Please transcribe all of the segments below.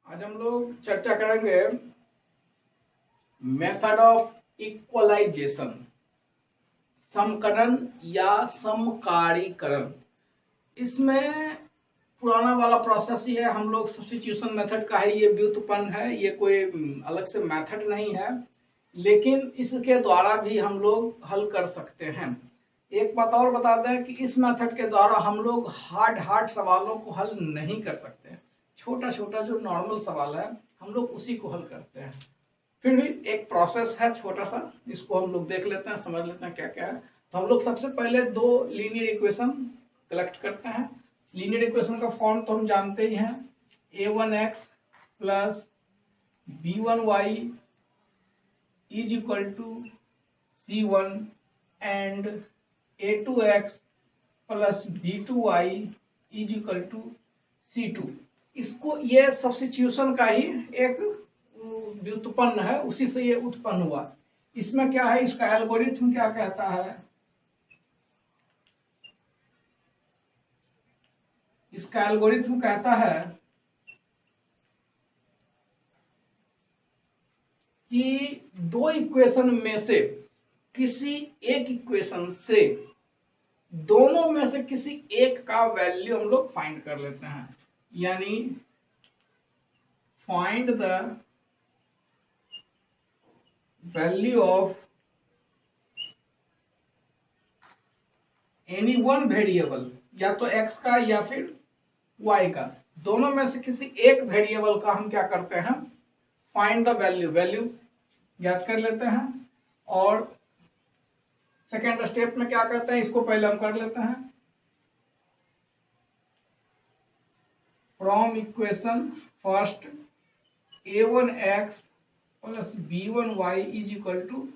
आज हम लोग चर्चा करेंगे मेथड ऑफ इक्वलाइजेशन, समकरण या समकारीकरण। इसमें पुराना वाला प्रोसेस ही है, हम लोग सब्स्टिट्यूशन मेथड का है, ये व्युत्पन्न है, ये कोई अलग से मेथड नहीं है, लेकिन इसके द्वारा भी हम लोग हल कर सकते हैं। एक बात और बता दें कि इस मेथड के द्वारा हम लोग हार्ड सवालों को हल नहीं कर सकते। छोटा छोटा जो नॉर्मल सवाल है हम लोग उसी को हल करते हैं। फिर भी एक प्रोसेस है छोटा सा, इसको हम लोग देख लेते हैं, समझ लेते हैं क्या क्या है। तो हम लोग सबसे पहले दो लीनियर इक्वेशन कलेक्ट करते हैं। लीनियर इक्वेशन का फॉर्म तो हम जानते ही हैं, a1x plus b1y is equal to c1 and a2x plus b2y is equal to c2। इसको ये सब्स्टिट्यूशन का ही एक व्युत्पन्न है, उसी से ये उत्पन्न हुआ। इसमें क्या है, इसका एल्गोरिथम क्या कहता है, इसका एल्गोरिथम कहता है कि दो इक्वेशन में से किसी एक इक्वेशन से दोनों में से किसी एक का वैल्यू हम लोग फाइंड कर लेते हैं, यानी find the value of any one variable, या तो x का या फिर y का, दोनों में से किसी एक वेरिएबल का हम क्या करते हैं, फाइंड द वैल्यू ज्ञात कर लेते हैं। और सेकेंड स्टेप में क्या करते हैं, इसको पहले हम कर लेते हैं, from equation first a1x plus b1y is equal to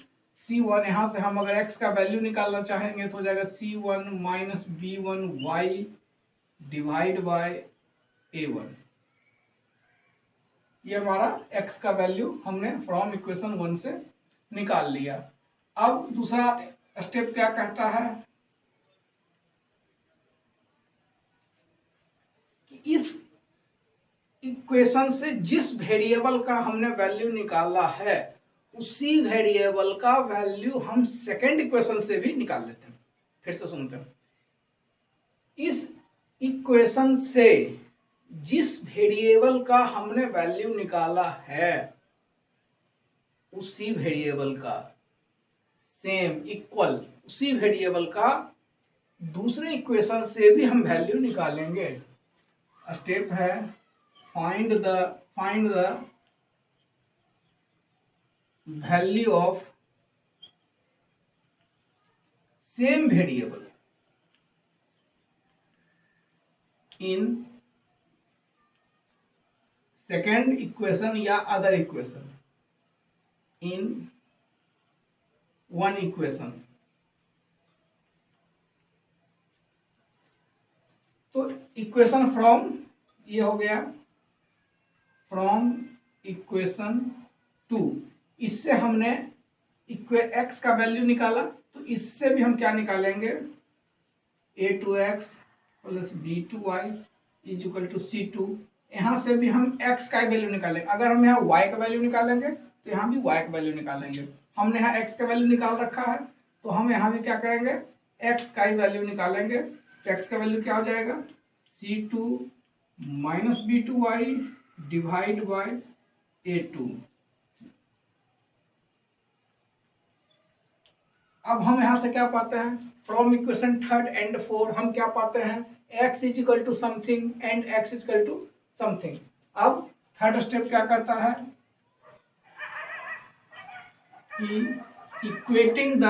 c1। यहां से हम अगर x का वैल्यू निकालना चाहेंगे तो हो जाएगा c1 minus b1y divide by a1। ये हमारा x का वैल्यू हमने फ्रॉम इक्वेशन 1 से निकाल लिया। अब दूसरा स्टेप क्या कहता है कि इस इक्वेशन से जिस वेरिएबल का हमने वैल्यू निकाला है उसी वेरिएबल का वैल्यू हम सेकेंड इक्वेशन से भी निकाल लेते हैं। फिर से सुनते हैं, इस इक्वेशन से जिस वेरिएबल का हमने वैल्यू निकाला है उसी वेरिएबल का सेम इक्वल उसी वेरिएबल का दूसरे इक्वेशन से भी हम वैल्यू निकालेंगे। स्टेप है find the value of same variable in second equation या other equation in one equation. तो इक्वेशन फ्रॉम ये हो गया फ्रॉम इक्वेशन 2, इससे हमने x का वैल्यू निकाला, तो इससे भी हम क्या निकालेंगे, a2x plus b2y is equal to c2। यहां से भी हम x का वैल्यू निकालेंगे, अगर हम यहाँ y का वैल्यू निकालेंगे तो यहाँ भी y का वैल्यू निकालेंगे। हमने यहाँ x का वैल्यू निकाल रखा है तो हम यहाँ भी क्या करेंगे, x का ही वैल्यू निकालेंगे। तो x का वैल्यू क्या हो जाएगा, c2 minus b2y divide by a2। अब हम यहां से क्या पाते हैं, फ्रॉम इक्वेशन थर्ड एंड 4 हम क्या पाते हैं, x is equal to something and x is equal to something. अब थर्ड स्टेप क्या करता है कि equating the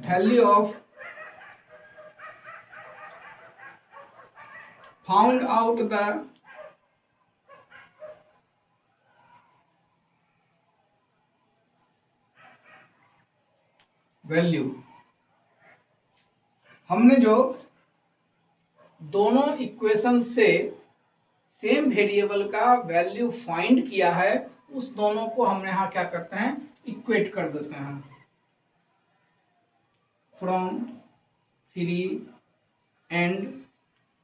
value of found out the value. हमने जो दोनों इक्वेशन से सेम वेरिएबल का वैल्यू फाइंड किया है उस दोनों को हमने यहां क्या करते हैं, इक्वेट कर देते हैं। From 3 and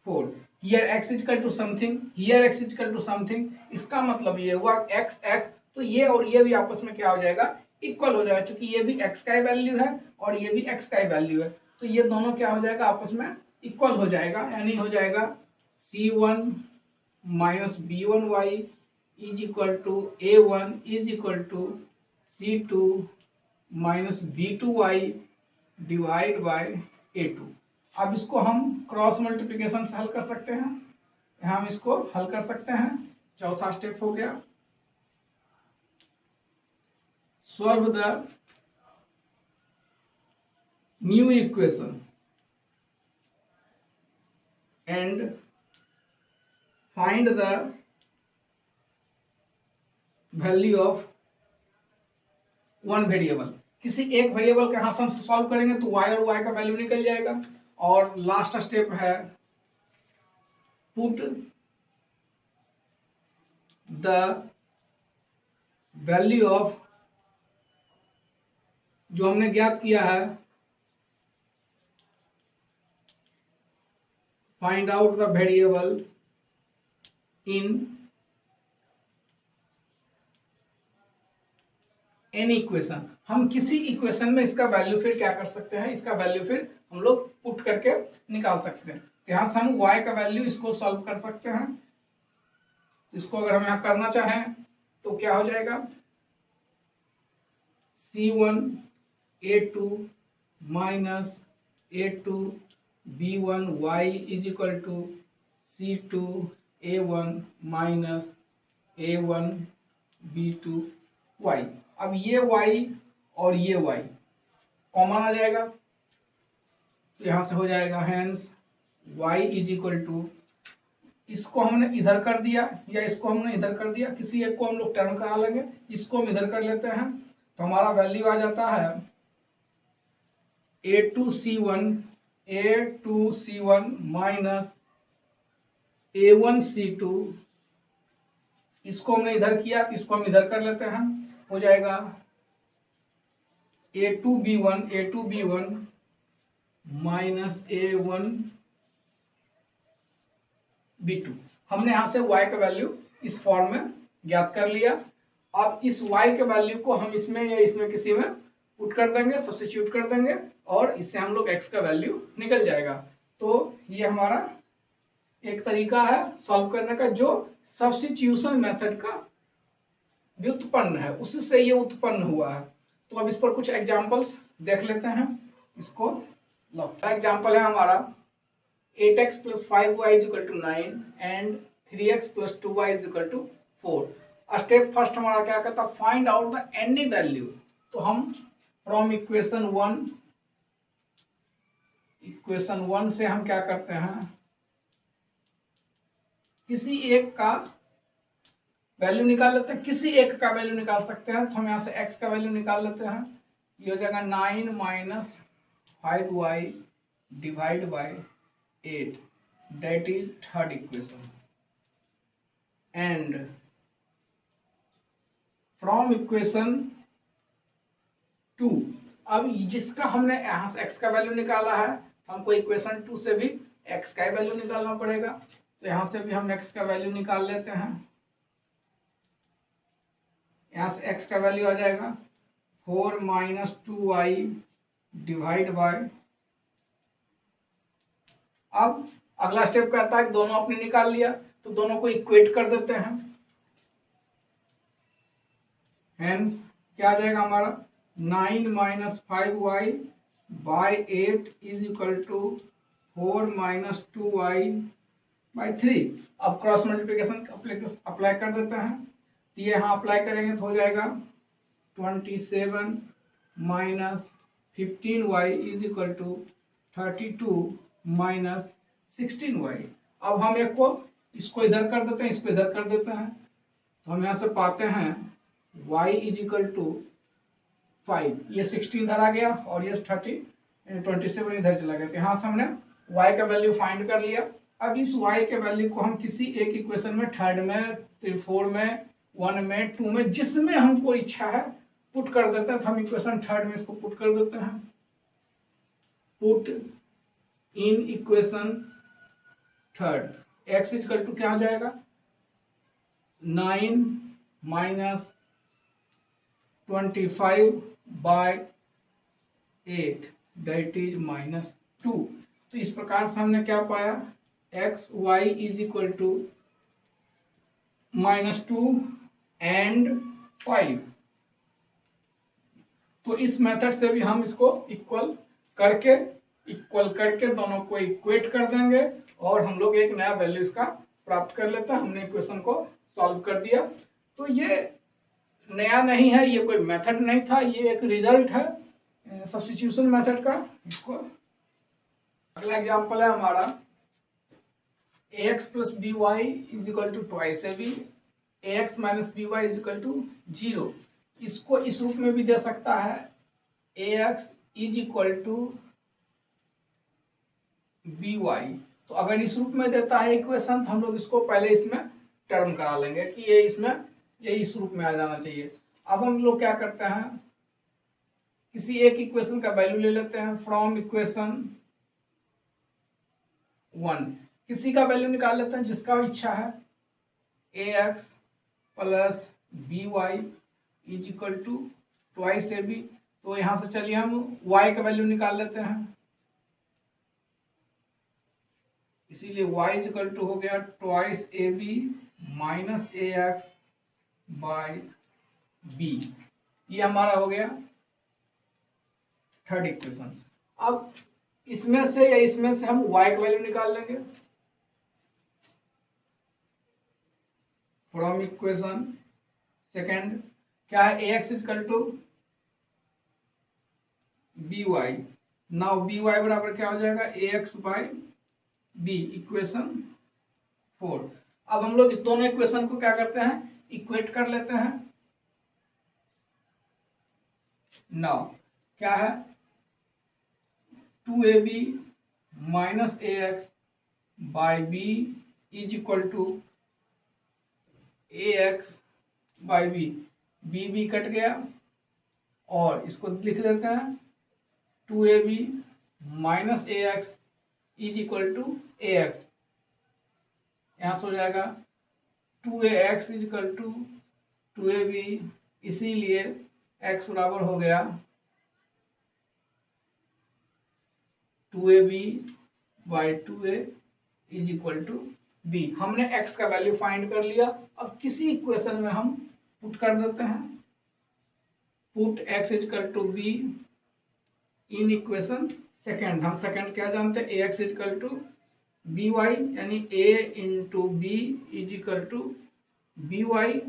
4 here x equal to something, here x equal to something, इसका मतलब ये हुआ x x, तो ये और ये भी आपस में क्या हो जाएगा, इक्वल हो जाएगा, क्योंकि ये भी x का ही वैल्यू है और ये भी x का ही वैल्यू है, तो ये दोनों क्या हो जाएगा, आपस में इक्वल हो जाएगा, यानी हो जाएगा c1 minus b1y is equal to a1 is equal to c2 minus b2y divide by a2। अब इसको हम क्रॉस मल्टीप्लिकेशन से हल कर सकते हैं, यहाँ हम इसको हल कर सकते हैं। चौथा स्टेप हो गया, solve the new equation and find the value of one variable. किसी एक वेरिएबल के यहां से हम सॉल्व करेंगे तो y और y का वैल्यू निकल जाएगा। और लास्ट स्टेप है पुट द वैल्यू ऑफ जो हमने ज्ञात किया है, find out the variable in any equation. हम किसी इक्वेशन में इसका वैल्यू फिर क्या कर सकते हैं, इसका वैल्यू फिर हम लोग पुट करके निकाल सकते हैं। यहाँ से हम y का वैल्यू इसको सॉल्व कर सकते हैं। इसको अगर हम यहाँ करना चाहें तो क्या हो जाएगा, c1 a2 minus a2 b1 y is equal to c2 a1 minus a1 b2 y। अब ये y और ये y कॉमन आ जाएगा, तो यहां से हो जाएगा hence y is equal to, इसको हमने इधर कर दिया या इसको हमने इधर कर दिया, किसी एक को हम लोग टर्न करा लेंगे, इसको हम इधर कर लेते हैं, तो हमारा वैल्यू आ जाता है a2c1 माइनस a1c2, इसको हमने इधर किया, इसको हम इधर कर लेते हैं, हो जाएगा a2b1 माइनस a1b2। हमने यहां से y का वैल्यू इस फॉर्म में ज्ञात कर लिया। अब इस y के वैल्यू को हम इसमें या इसमें किसी में पुट कर देंगे, सब्स्टिट्यूट कर देंगे, और इससे हम लोग x का वैल्यू निकल जाएगा। तो ये हमारा एक तरीका है सॉल्व करने का, जो सब्स्टिट्यूशन मेथड का व्युत्पन्न है, उससे ये उत्पन्न हुआ है। तो अब इस पर कुछ एग्जांपल्स देख लेते हैं। इसको एग्जांपल है हमारा 8x + 5y = 9 and 3x + 2y = 4। Step first हमारा क्या कहता है, find out the any value. तो हम फ्रॉम इक्वेशन 1 से हम क्या करते हैं, किसी एक का वैल्यू निकाल लेते हैं, किसी एक का वैल्यू निकाल सकते हैं। तो हम यहाँ से x का वैल्यू निकाल लेते हैं, ये हो जाएगा 9 minus 5y divide by 8, that is third equation. And from equation 2, अब जिसका हमने यहाँ से x का वैल्यू निकाला है, हमको इक्वेशन 2 से भी x का वैल्यू निकालना पड़ेगा। तो यहाँ से भी हम x का वैल्यू निकाल लेते हैं। यहाँ से x का वैल्यू आ जाएगा 4 माइनस 2y डिवाइड बाय, अब अगला स्टेप कहता है कि दोनों आपने निकाल लिया, तो दोनों को इक्वेट कर देते हैं। हेंस क्या आ जाएगा हमारा, 9 minus 5y by 8 is equal to 4 minus 2y by 3। अब क्रॉस मल्टीप्लिकेशन अप्लाई कर देते हैं, तो ये यहाँ अप्लाई करेंगे तो हो जाएगा 27 minus 15y is equal to 32 minus 16y। अब हम एक को इसको इधर कर देते हैं, इसको इधर कर देते हैं, तो हम यहाँ से पाते हैं y इज इक्वल टू 5, ये 16 इधर आ गया और ये 27 इधर चला गया। तो यहाँ से हमने y का वैल्यू फाइंड कर लिया। अब इस y के वैल्यू को हम किसी एक इक्वेशन में, थर्ड में, फोर में, 1 में, 2 में, जिसमें हमको इच्छा है पुट कर देते हैं। तो हम इक्वेशन थर्ड में इसको पुट कर देते हैं। Put in equation third, x is equal to क्या हो जाएगा 9 माइनस 25/8 दैट इज -2। तो इस प्रकार से हमने क्या पाया x y is equal to -2 and 5। तो इस मेथड से भी हम इसको इक्वल करके दोनों को इक्वेट कर देंगे और हम लोग एक नया वैल्यू इसका प्राप्त कर लेते हैं। हमने इक्वेशन को सॉल्व कर दिया। तो ये नया नहीं है, ये कोई मेथड नहीं था, ये एक रिजल्ट है सब्स्टिट्यूशन मेथड का। इसको अगला एग्जांपल है हमारा ax plus b Y is equal to twice a b, ax minus b Y is equal to 0। इसको इस रूप में भी दे सकता है ax is equal to b y. तो अगर इस रूप में देता है इक्वेशन तो हम लोग इसको पहले इसमें टर्म करा लेंगे कि ये इस रूप में आ जाना चाहिए। अब हम लोग क्या करते हैं किसी एक इक्वेशन का वैल्यू ले लेते हैं फ्रॉम इक्वेशन 1, किसी का वैल्यू निकाल लेते हैं जिसका इच्छा है ax plus b Y is equal to twice a b. तो यहां से चलिए हम y का वैल्यू निकाल लेते हैं, इसीलिए y इज इक्वल टू हो गया twice a B minus a x by b. ये हमारा हो गया थर्ड इक्वेशन। अब इसमें से या इसमें से हम y का वैल्यू निकाल लेंगे फ्रॉम इक्वेशन सेकेंड। क्या है ax equal to b y. Now b y बराबर क्या हो जाएगा ax बाई बी, इक्वेशन 4। अब हम लोग इस दोनों इक्वेशन को क्या करते हैं इक्वेट कर लेते हैं। नाउ क्या है 2ab minus a x by B is equal to a x by b. B cut गया और इसको लिख लेते हैं 2ab minus a x is equal to a x. यहां से हो जाएगा 2ax is equal to 2ab, इसीलिए x बराबर हो गया 2ab by 2a is equal to b। हमने x का वैल्यू फाइंड कर लिया। अब किसी इक्वेशन में हम पुट कर देते हैं, put x is equal to b in equation second. हम सेकेंड क्या जानते हैं ax is equal to b y, यानी a into b is equal to b y,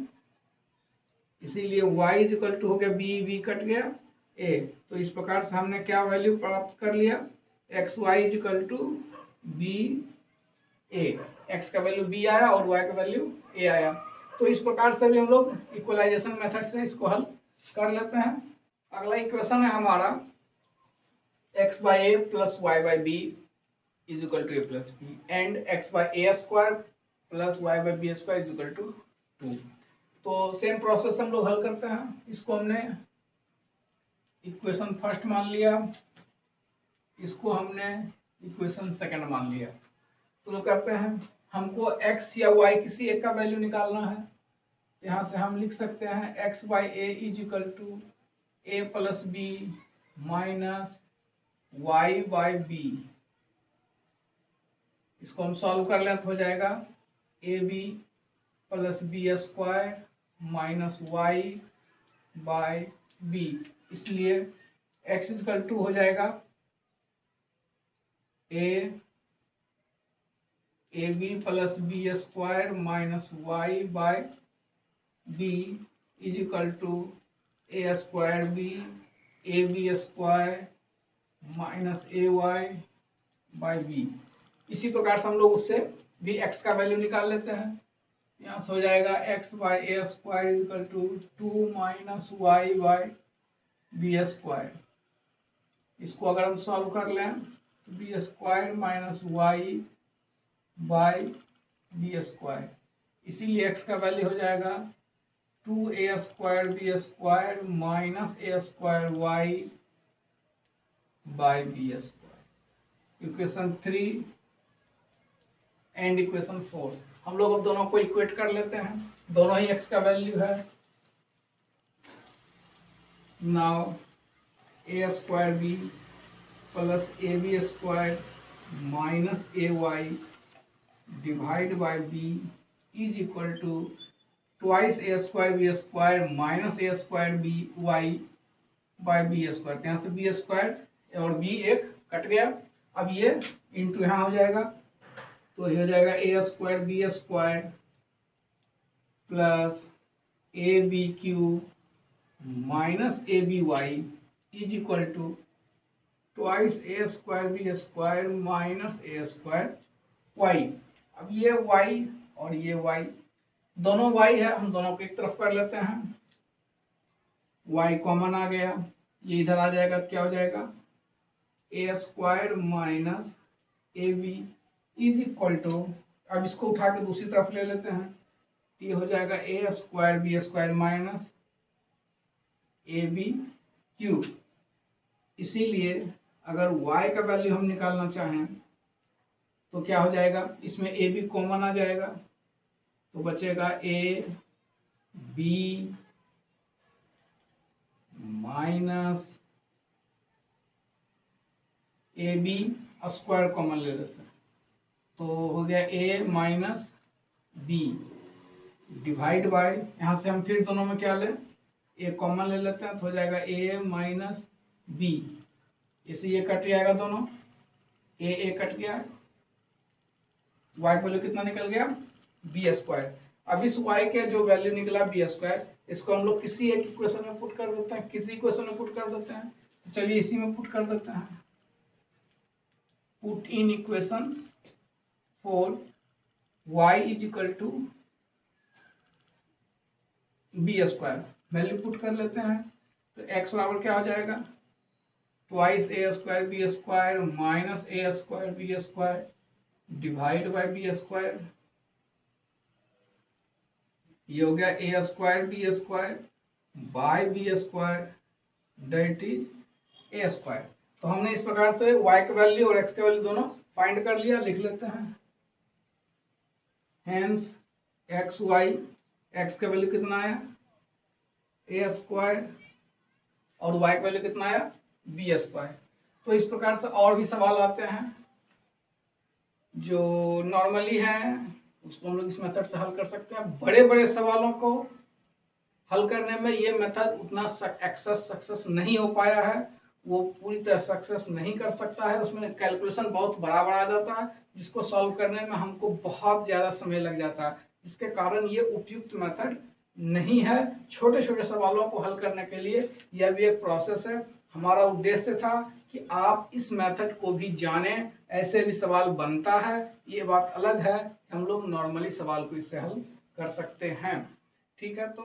इसीलिए y इज इक्वल टू हो गया b कट गया a। तो इस प्रकार से हमने क्या वैल्यू प्राप्त कर लिया x y is equal to b a. एक्स का वैल्यू b आया और y का वैल्यू a आया। तो इस प्रकार से भी हम लोग इक्वलाइजेशन मेथड से इसको हल कर लेते हैं। अगला इक्वेशन है हमारा x by a plus y by B is equal to a plus b and x by a square plus y by B square is equal to 2। तो सेम प्रोसेस हम लोग हल करते हैं। इसको हमने इक्वेशन फर्स्ट मान लिया, इसको हमने इक्वेशन सेकंड मान लिया। शुरू करते हैं। हमको x या y किसी एक का वैल्यू निकालना है। यहाँ से हम लिख सकते हैं x by a is equal to a plus b minus y by b. इसको हम सॉल्व कर लें तो हो जाएगा a b plus b square minus y by b, इसलिए x इक्वल टू हो जाएगा a b plus b square minus y by B is equal to a square b a B square minus A y by b. इसी प्रकार से हम लोग उससे भी x का वैल्यू निकाल लेते हैं। यहाँ से हो जाएगा x by a square is equal to 2 minus y by B square. इसको अगर हम सॉल्व कर लें तो b square minus y by B square, इसीलिए x का वैल्यू हो जाएगा 2a square B square minus A square y by B square. Equation 3 and equation 4। हम लोग अब दोनों को इक्वेट कर लेते हैं, दोनों ही x का वैल्यू है। Now A square B plus A B square minus A Y divide by B is equal to twice A square B square minus A square B Y by B square. यहाँ से B square और B एक cut गया, अब ये into यहाँ हो जाएगा, तो ये हो जाएगा A square B square plus A B Q minus A B Y is equal to twice A square B square minus A square Y. अब ये y और ये y, दोनों y है, हम दोनों को एक तरफ कर लेते हैं, y कॉमन आ गया, ये इधर आ जाएगा, क्या हो जाएगा A square minus A B is equal to, अब इसको उठा के दूसरी तरफ ले लेते हैं, ये हो जाएगा A square B square minus A B cube. इसीलिए अगर y का वैल्यू हम निकालना चाहें तो क्या हो जाएगा, इसमें ए बी कॉमन आ जाएगा, तो बचेगा A B minus A B square common ले लेते हैं, तो हो गया A minus B divide by, यहाँ से हम फिर दोनों में क्या ले, ए कॉमन ले लेते हैं, तो हो जाएगा ए माइनस बी, इसे ये कट जाएगा दोनों, ए कट गया, y वैल्यू कितना निकल गया बी स्क्वायर। अब इस y के जो वैल्यू निकला बी स्क्वायर, इसको हम लोग किसी एक इक्वेशन में पुट कर देते हैं, किसी इक्वेशन में पुट कर देते हैं, तो चलिए इसी में पुट कर देते हैं। Put in equation 4 y is equal to B square, value put कर लेते हैं, तो x बराबर क्या हो जाएगा twice A square B square minus A square B square divide by B square, ये हो गया A square B square by B square that is A square. तो हमने इस प्रकार से y का वैल्यू और x का वैल्यू दोनों फाइंड कर लिया, लिख लेते हैं। हेंस एक्स वाई, x का वैल्यू कितना आया ए स्क्वायर और y का वैल्यू कितना आया बी स्क्वायर। तो इस प्रकार से और भी सवाल आते हैं जो नॉर्मली है, उसको हम लोग इस मेथड से हल कर सकते हैं। बड़े बड़े सवालों को हल करने में ये मेथड उतना सक्सेस नहीं हो पाया है, वो पूरी तरह सक्सेस नहीं कर सकता है, उसमें कैलकुलेशन बहुत बड़ा आ जाता है, जिसको सॉल्व करने में हमको बहुत ज़्यादा समय लग जाता है, जिसके कारण ये उपयुक्त मेथड नहीं है छोटे छोटे सवालों को हल करने के लिए। यह भी एक प्रोसेस है। हमारा उद्देश्य था कि आप इस मेथड को भी जानें, ऐसे भी सवाल बनता है, ये बात अलग है, हम लोग नॉर्मली सवाल को इससे हल कर सकते हैं। ठीक है, तो